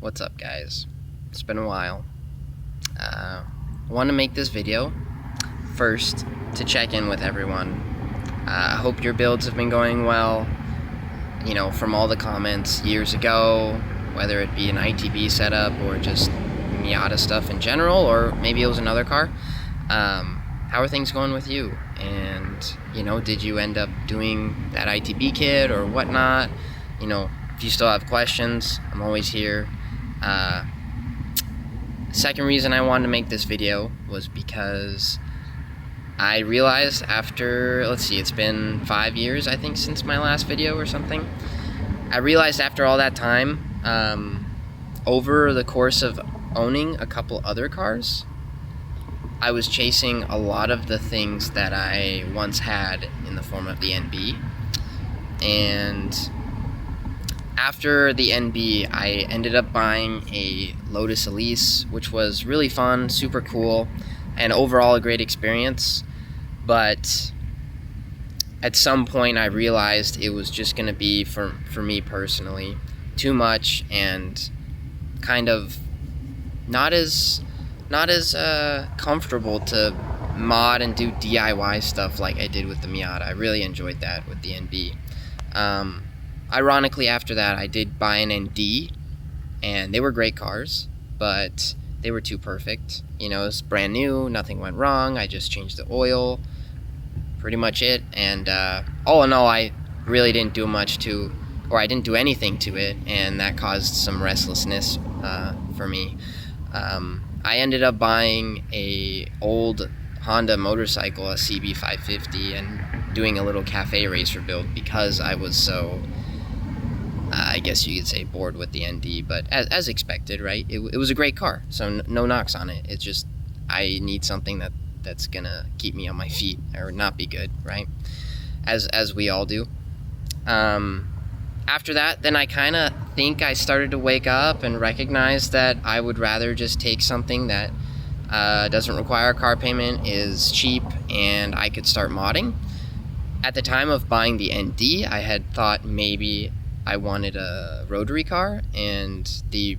What's up, guys? It's been a while. I want to make this video first to check in with everyone. I hope your builds have been going well. You know, from all the comments years ago, whether it be an ITB setup or just Miata stuff in general, or maybe it was another car. How are things going with you? And, you know, did you end up doing that ITB kit or whatnot? You know, if you still have questions, I'm always here. Second reason I wanted to make this video was because I realized after, it's been 5 years, I think, since my last video or something. I realized after all that time, over the course of owning a couple other cars, I was chasing a lot of the things that I once had in the form of the NB. And after the NB, I ended up buying a Lotus Elise, which was really fun, super cool, and overall a great experience. But at some point I realized it was just going to be, for me personally, too much and kind of not as comfortable to mod and do DIY stuff like I did with the Miata. I really enjoyed that with the NB. Ironically, after that, I did buy an ND, and they were great cars, but they were too perfect. You know, it was brand new, nothing went wrong, I just changed the oil, pretty much it, and all in all, I really didn't do much to, or I didn't do anything to it, and that caused some restlessness for me. I ended up buying a old Honda motorcycle, a CB550, and doing a little cafe racer build because I was so, I guess you could say, bored with the ND, but as expected, right? It was a great car, so no knocks on it. It's just, I need something that's gonna keep me on my feet, or not be good, right? As we all do. After that, then I kind of think I started to wake up and recognize that I would rather just take something that doesn't require a car payment, is cheap, and I could start modding. At the time of buying the ND, I had thought maybe I wanted a rotary car, and the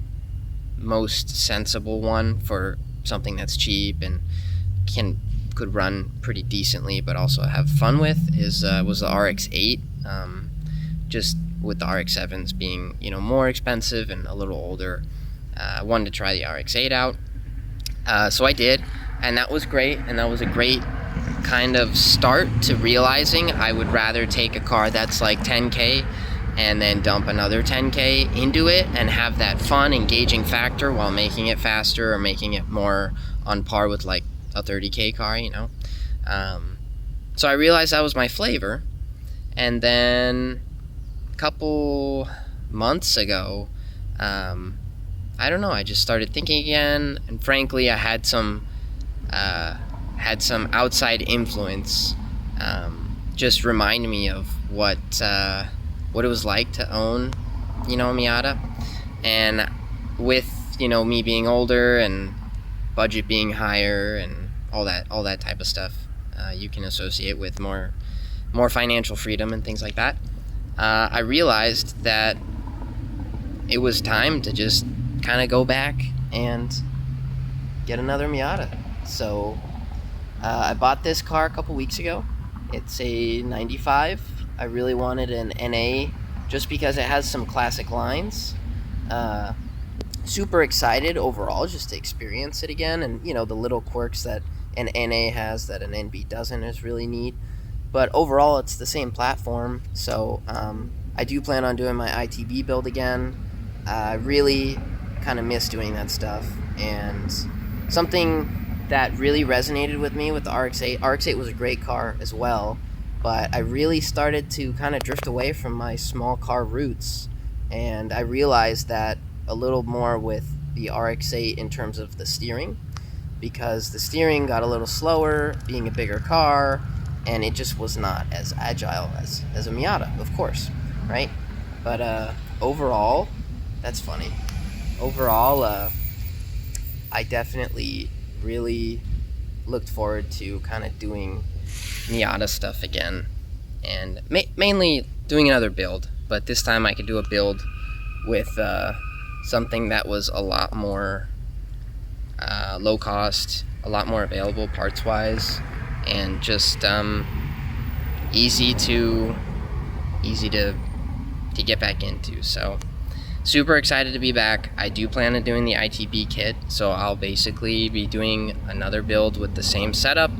most sensible one for something that's cheap and could run pretty decently but also have fun with was the RX-8. Just with the RX-7s being, you know, more expensive and a little older, I wanted to try the RX-8 out. So I did, and that was great, and that was a great kind of start to realizing I would rather take a car that's like 10K and then dump another 10K into it and have that fun, engaging factor while making it faster or making it more on par with like a 30K car, you know. So I realized that was my flavor, and then couple months ago, I don't know, I just started thinking again, and frankly I had some outside influence just remind me of what it was like to own, you know, a Miata. And with, you know, me being older and budget being higher and all that type of stuff you can associate with more financial freedom and things like that, I realized that it was time to just kind of go back and get another Miata. So I bought this car a couple weeks ago. It's a 95. I really wanted an NA just because it has some classic lines. Super excited overall just to experience it again, and you know, the little quirks that an NA has that an NB doesn't is really neat. But overall, it's the same platform, so I do plan on doing my ITB build again. I really kind of miss doing that stuff, and something that really resonated with me with the RX-8. RX-8 was a great car as well, but I really started to kind of drift away from my small car roots, and I realized that a little more with the RX-8 in terms of the steering, because the steering got a little slower, being a bigger car, and it just was not as agile as a Miata, of course, right? But overall, that's funny. Overall, I definitely really looked forward to kind of doing Miata stuff again, and mainly doing another build, but this time I could do a build with something that was a lot more low cost, a lot more available parts wise, and just easy to get back into. So super excited to be back. I do plan on doing the ITB kit, so I'll basically be doing another build with the same setup.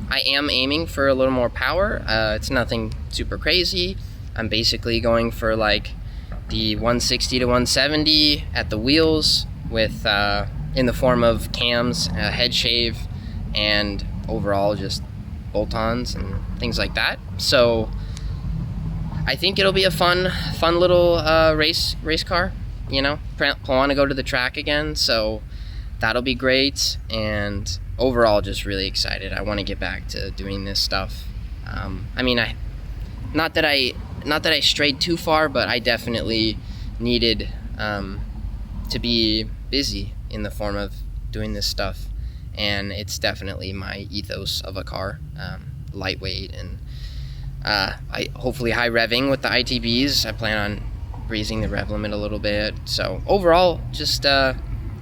I am aiming for a little more power. It's nothing super crazy. I'm basically going for like the 160 to 170 at the wheels with in the form of cams, head shave, and overall just bolt-ons and things like that. So I think it'll be a fun little race car. You know, want to go to the track again, so that'll be great. And overall, just really excited. I want to get back to doing this stuff. I mean, not that I strayed too far, but I definitely needed to be busy in the form of doing this stuff, and it's definitely my ethos of a car. Lightweight and hopefully high revving with the ITBs. I plan on raising the rev limit a little bit. So overall, just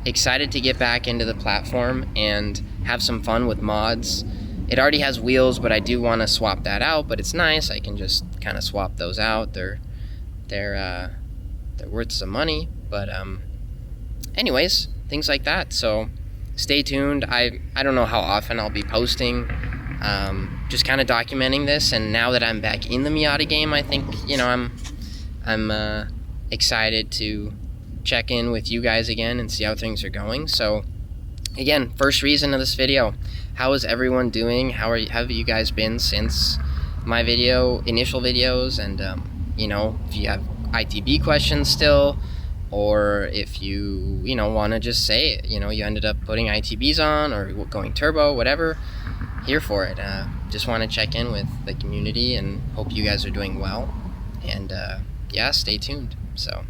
excited to get back into the platform and have some fun with mods. It already has wheels, but I do want to swap that out, but it's nice. I can just kind of swap those out. They're worth some money, but anyways, things like that. So stay tuned. I don't know how often I'll be posting, just kind of documenting this. And now that I'm back in the Miata game, I think, you know, I'm excited to check in with you guys again and see how things are going. So again, first reason of this video, how is everyone doing? How have you guys been since my initial videos? And you know, if you have ITB questions still, or if you want to just say it, you know, you ended up putting ITBs on or going turbo, whatever, here for it. Just want to check in with the community and hope you guys are doing well. And yeah, stay tuned. So